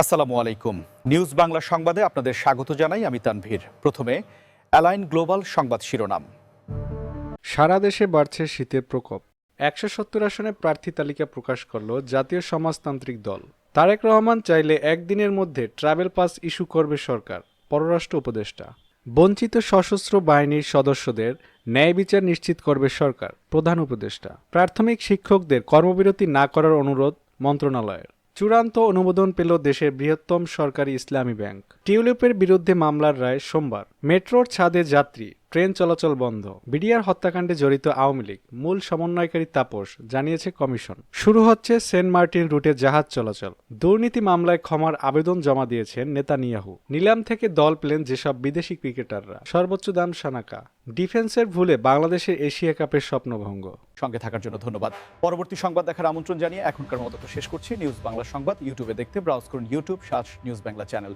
আসসালামু আলাইকুম। নিউজ বাংলা সংবাদে আপনাদের স্বাগত জানাই আমি তানভীর। প্রথমে অ্যালাইন গ্লোবাল সংবাদ শিরোনাম। সারা দেশে বাড়ছে শীতের প্রকোপ। ১৭০ আসনে প্রার্থী তালিকা প্রকাশ করল জাতীয় সমাজতান্ত্রিক দল। তারেক রহমান চাইলে একদিনের মধ্যে ট্রাভেল পাস ইস্যু করবে সরকার, পররাষ্ট্র উপদেষ্টা। বঞ্চিত সশস্ত্র বাহিনীর সদস্যদের ন্যায় বিচার নিশ্চিত করবে সরকার, প্রধান উপদেষ্টা। প্রাথমিক শিক্ষকদের কর্মবিরতি না করার অনুরোধ মন্ত্রণালয়ের। চূড়ান্ত অনুমোদন পেল দেশের বৃহত্তম সরকারি ইসলামী ব্যাংক। টিউলিপের বিরুদ্ধে মামলার রায় সোমবার। মেট্রোর ছাদে যাত্রী, ট্রেন চলাচল বন্ধ। বিডিআর হত্যাকাণ্ডে জড়িত আওয়ামী লীগ, মূল সমন্বয়কারী তাপস, জানিয়েছে কমিশন। শুরু হচ্ছে সেন্ট মার্টিন রুটে জাহাজ চলাচল। দুর্নীতি মামলায় ক্ষমার আবেদন জমা দিয়েছেন নেতানিয়াহু। নিলাম থেকে দল পেলেন যেসব বিদেশি ক্রিকেটাররা, সর্বোচ্চ দাম শানাকা। ডিফেন্সের ভুলে বাংলাদেশের এশিয়া কাপের স্বপ্নভঙ্গ। সঙ্গে থাকার জন্য ধন্যবাদ। পরবর্তী সংবাদ দেখার আমন্ত্রণ জানিয়ে এখনকার মতো শেষ করছি। নিউজ বাংলা সংবাদ ইউটিউবে দেখতে ব্রাউজ করুন ইউটিউব / নিউজ বাংলা চ্যানেল।